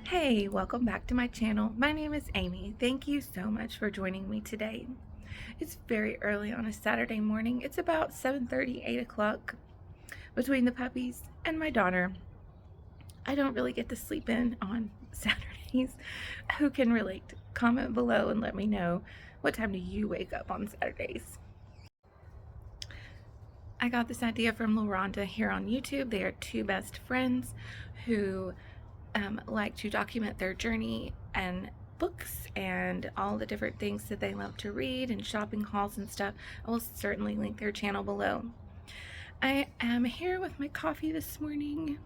Hey, welcome back to my channel. My name is Amy. Thank you so much for joining me today. It's very early on a Saturday morning. It's about 7:30, 8 o'clock between the puppies and my daughter. I don't really get to sleep in on Saturdays. Who can relate? Comment below and let me know, what time do you wake up on Saturdays? I got this idea from lauramda here on YouTube. They are two best friends who like to document their journey and books and all the different things that they love to read and shopping hauls and stuff. I will certainly link their channel below. I am here with my coffee this morning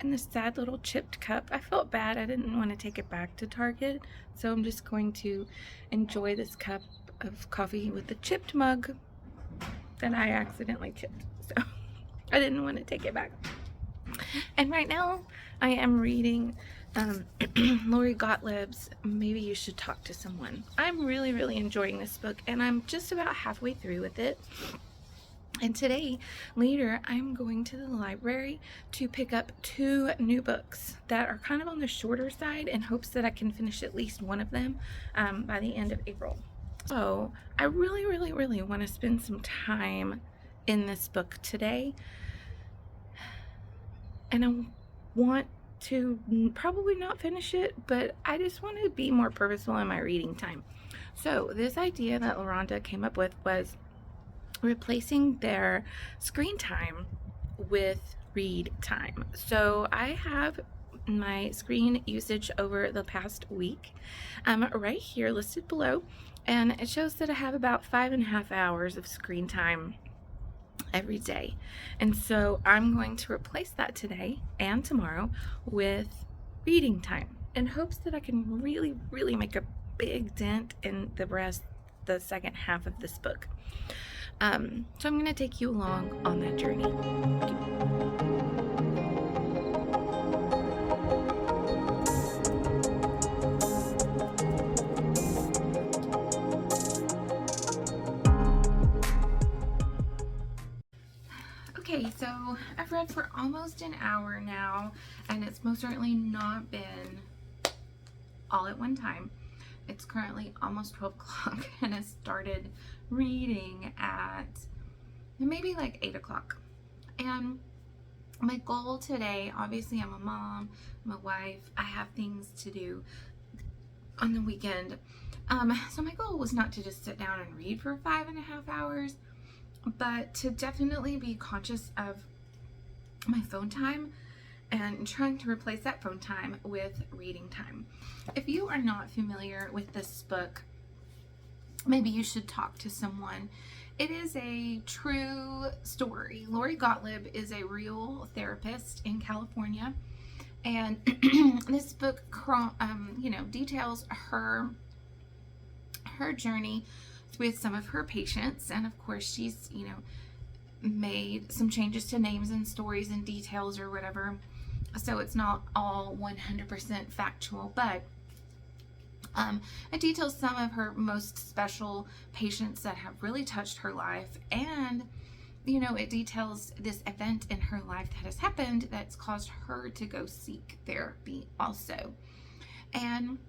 in this sad little chipped cup. I felt bad. I didn't want to take it back to Target, so I'm just going to enjoy this cup of coffee with the chipped mug that I accidentally chipped. So I didn't want to take it back. And right now I am reading Lori Gottlieb's Maybe You Should Talk to Someone. I'm really enjoying this book, and I'm just about halfway through with it. And today, later, I'm going to the library to pick up two new books that are kind of on the shorter side in hopes that I can finish at least one of them by the end of April. So I really want to spend some time in this book today. And I want to probably not finish it, but I just want to be more purposeful in my reading time. So this idea that lauramda came up with was replacing their screen time with read time. So I have my screen usage over the past week right here listed below, and it shows that I have about 5.5 hours of screen time every day. And so I'm going to replace that today and tomorrow with reading time in hopes that I can really make a big dent in the second half of this book. So I'm going to take you along on that journey. Okay, so I've read for almost an hour now, and it's most certainly not been all at one time. It's currently almost 12 o'clock, and I started reading at maybe like 8 o'clock. And my goal today, obviously I'm a mom, I'm a wife, I have things to do on the weekend. So my goal was not to just sit down and read for 5.5 hours, but to definitely be conscious of my phone time and trying to replace that phone time with reading time. If you are not familiar with this book, Maybe You Should Talk to Someone, it is a true story. Lori Gottlieb is a real therapist in California, and this book details her journey with some of her patients. And of course she's made some changes to names and stories and details or whatever, so it's not all 100% factual, but it details some of her most special patients that have really touched her life, and it details this event in her life that has happened that's caused her to go seek therapy also. And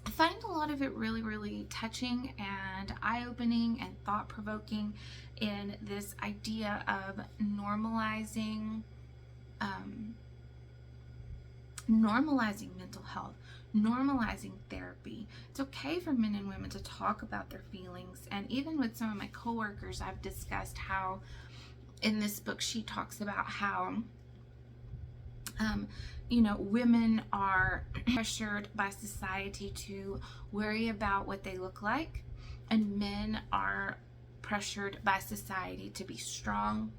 I find a lot of it really touching and eye-opening and thought-provoking in this idea of normalizing mental health, normalizing therapy. It's okay for men and women to talk about their feelings, and even with some of my coworkers, I've discussed how in this book she talks about how women are pressured by society to worry about what they look like, and men are pressured by society to be strong,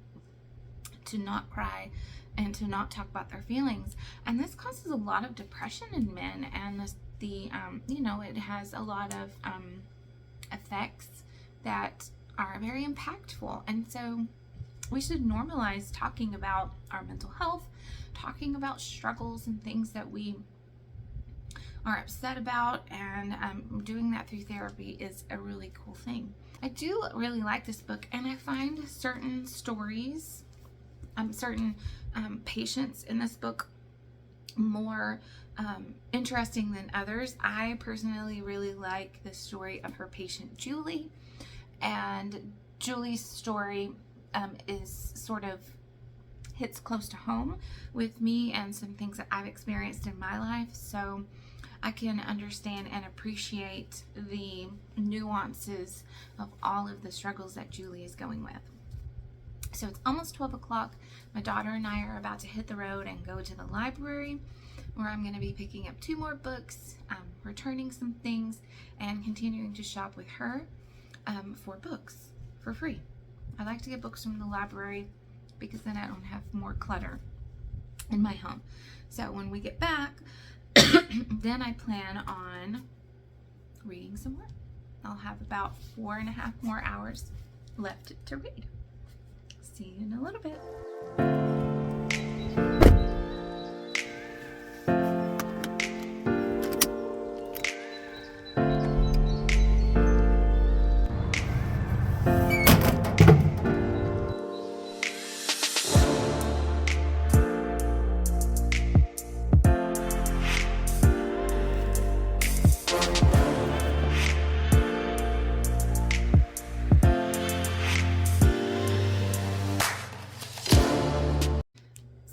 to not cry, and to not talk about their feelings. And this causes a lot of depression in men, and it has a lot of effects that are very impactful. And so we should normalize talking about our mental health, talking about struggles and things that we are upset about, and doing that through therapy is a really cool thing. I do really like this book, and I find certain stories, certain patients in this book more interesting than others. I personally really like the story of her patient Julie, and Julie's story is sort of hits close to home with me and some things that I've experienced in my life, so I can understand and appreciate the nuances of all of the struggles that Julie is going with. So it's almost 12 o'clock. My daughter and I are about to hit the road and go to the library, where I'm going to be picking up 2 more books, returning some things, and continuing to shop with her for books for free. I like to get books from the library because then I don't have more clutter in my home. So when we get back, then I plan on reading some more. I'll have about 4.5 more hours left to read. See you in a little bit.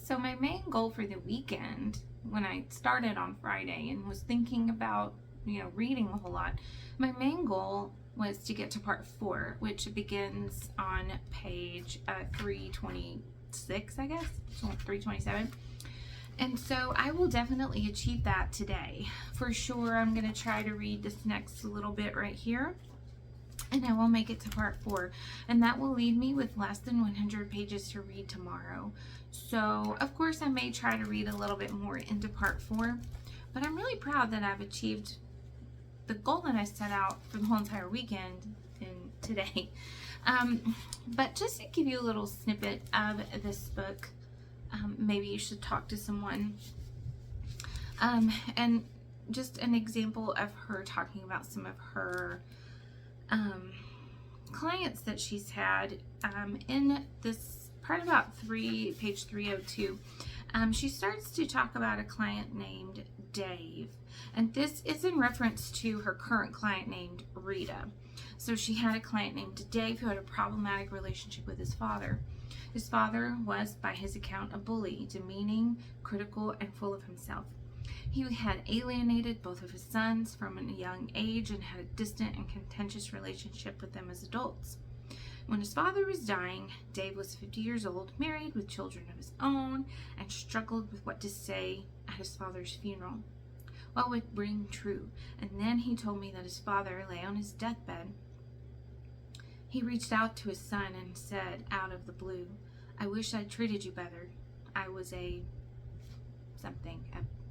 So my main goal for the weekend, when I started on Friday and was thinking about, reading a whole lot, my main goal was to get to part 4, which begins on page 326, I guess, so 327. And so I will definitely achieve that today. For sure, I'm going to try to read this next little bit right here, and I will make it to part 4, and that will leave me with less than 100 pages to read tomorrow. So of course I may try to read a little bit more into part 4, but I'm really proud that I've achieved the goal that I set out for the whole entire weekend in today. But just to give you a little snippet of this book, maybe you should talk to someone, and just an example of her talking about some of her clients that she's had in this part about page 302. She starts to talk about a client named Dave, and this is in reference to her current client named Rita. So she had a client named Dave who had a problematic relationship with his father. His father was, by his account, a bully, demeaning, critical, and full of himself. He had alienated both of his sons from a young age and had a distant and contentious relationship with them as adults. When his father was dying, Dave was 50 years old, married with children of his own, and struggled with what to say at his father's funeral. What would ring true? And then he told me that his father lay on his deathbed. He reached out to his son and said, out of the blue, "I wish I'd treated you better. I was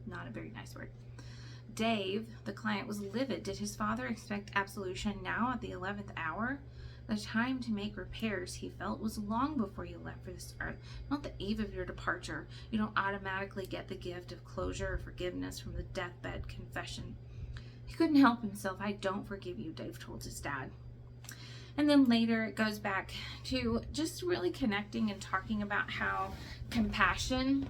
not a very nice word." Dave, the client, was livid. Did his father expect absolution now at the 11th hour? The time to make repairs, he felt, was long before you left for this earth, not the eve of your departure. You don't automatically get the gift of closure or forgiveness from the deathbed confession. He couldn't help himself. "I don't forgive you," Dave told his dad. And then later it goes back to just really connecting and talking about how compassion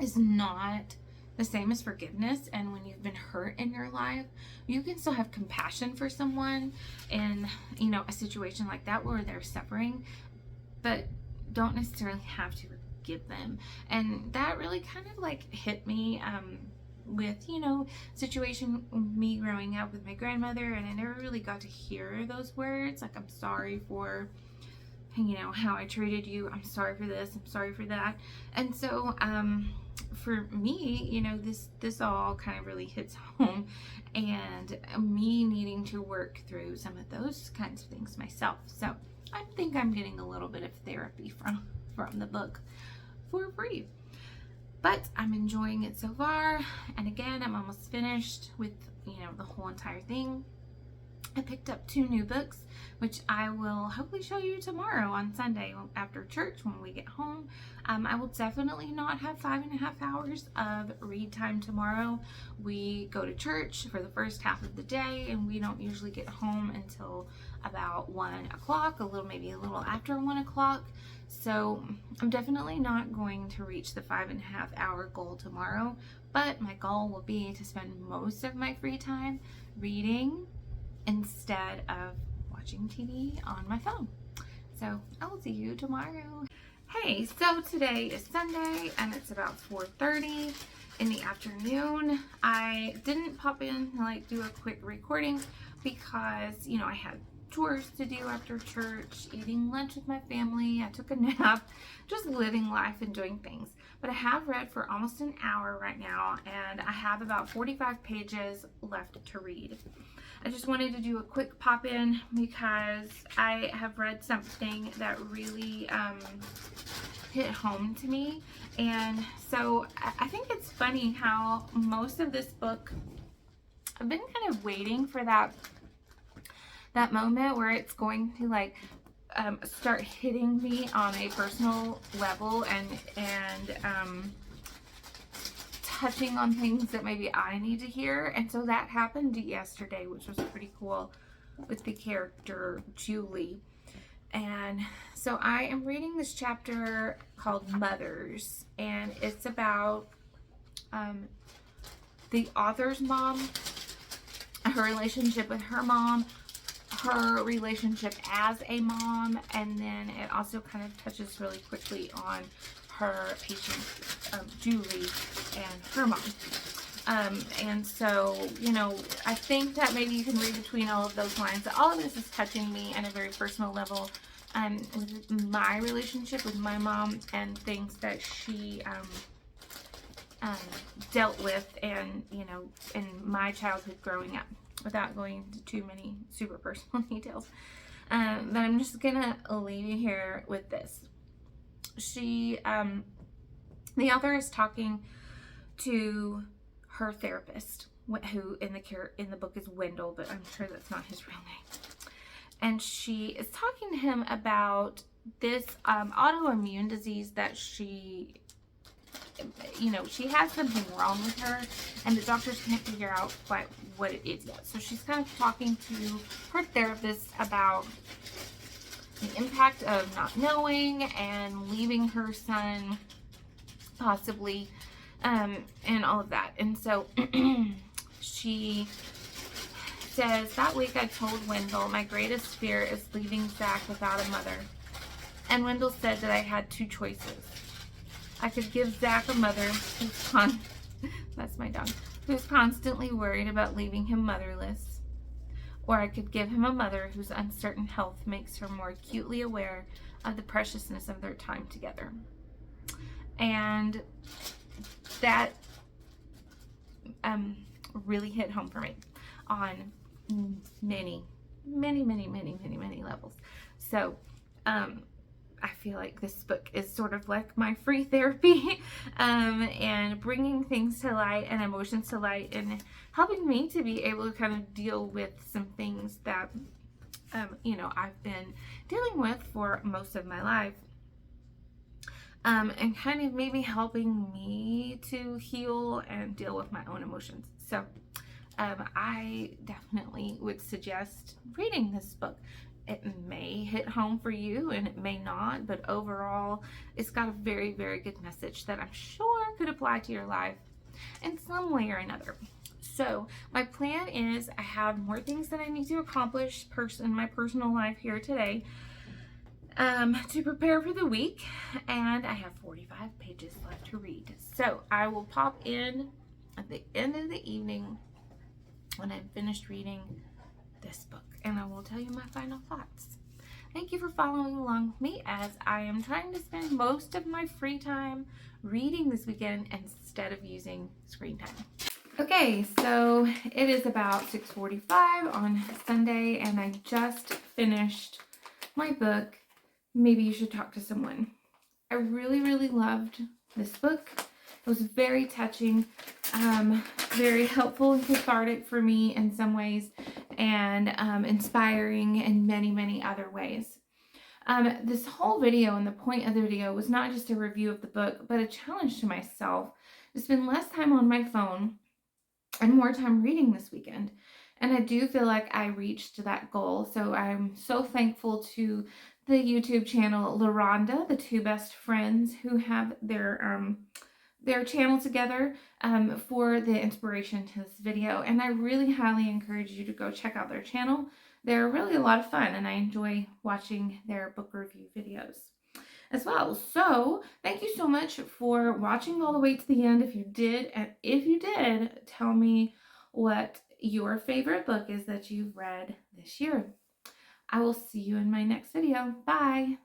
is not the same as forgiveness, and when you've been hurt in your life, you can still have compassion for someone in a situation like that where they're suffering, but don't necessarily have to forgive them. And that really kind of like hit me with situation me growing up with my grandmother, and I never really got to hear those words like, "I'm sorry for how I treated you, I'm sorry for this, I'm sorry for that." And so for me, this all kind of really hits home, and me needing to work through some of those kinds of things myself. So I think I'm getting a little bit of therapy from the book for free, but I'm enjoying it so far. And again, I'm almost finished with the whole entire thing. I picked up 2 new books, which I will hopefully show you tomorrow on Sunday after church when we get home. I will definitely not have 5.5 hours of read time tomorrow. We go to church for the first half of the day, and we don't usually get home until about 1 o'clock, maybe a little after 1 o'clock. So I'm definitely not going to reach the 5.5 hour goal tomorrow, but my goal will be to spend most of my free time reading instead of watching TV on my phone. So I will see you tomorrow. Hey, so today is Sunday and it's about 4:30 in the afternoon. I didn't pop in to do a quick recording because, I had chores to do after church, eating lunch with my family. I took a nap, just living life and doing things. But I have read for almost an hour right now, and I have about 45 pages left to read. I just wanted to do a quick pop in because I have read something that really hit home to me. And so I think it's funny how most of this book, I've been kind of waiting for that moment where it's going to start hitting me on a personal level and touching on things that maybe I need to hear. And so that happened yesterday, which was pretty cool, with the character Julie. And so I am reading this chapter called Mothers, and it's about the author's mom, her relationship with her mom, her relationship as a mom, and then it also kind of touches really quickly on her patient, Julie, and her mom. And so, I think that maybe you can read between all of those lines. All of this is touching me on a very personal level, with my relationship with my mom and things that she dealt with, and in my childhood growing up, without going into too many super personal details. But I'm just gonna leave you here with this. The author is talking to her therapist, who in the book is Wendell, but I'm sure that's not his real name. And she is talking to him about this autoimmune disease that she has something wrong with her, and the doctors can't figure out quite what it is yet. So she's kind of talking to her therapist about the impact of not knowing and leaving her son, possibly, and all of that. And so she says, that week I told Wendell my greatest fear is leaving Zach without a mother. And Wendell said that I had 2 choices. I could give Zach a mother that's my dog, who's constantly worried about leaving him motherless, or I could give him a mother whose uncertain health makes her more acutely aware of the preciousness of their time together. And that really hit home for me on many levels. So I feel like this book is sort of like my free therapy, and bringing things to light and emotions to light, and helping me to be able to kind of deal with some things that I've been dealing with for most of my life, and kind of maybe helping me to heal and deal with my own emotions. So I definitely would suggest reading this book. It may hit home for you and it may not, but overall it's got a very, very good message that I'm sure could apply to your life in some way or another. So my plan is, I have more things that I need to accomplish in my personal life here today, to prepare for the week, and I have 45 pages left to read. So I will pop in at the end of the evening when I'm finished reading this book, and I will tell you my final thoughts. Thank you for following along with me as I am trying to spend most of my free time reading this weekend instead of using screen time. Okay, so it is about 6:45 on Sunday, and I just finished my book, Maybe You Should Talk to Someone. I really, really loved this book. It was very touching, very helpful and cathartic for me in some ways, and inspiring in many, many other ways. This whole video and the point of the video was not just a review of the book, but a challenge to myself to spend less time on my phone and more time reading this weekend. And I do feel like I reached that goal. So I'm so thankful to the YouTube channel lauramda, the two best friends who have their channel together for the inspiration to this video. And I really highly encourage you to go check out their channel. They're really a lot of fun, and I enjoy watching their book review videos as well. So thank you so much for watching all the way to the end. If you did, and if you did, tell me what your favorite book is that you've read this year. I will see you in my next video. Bye.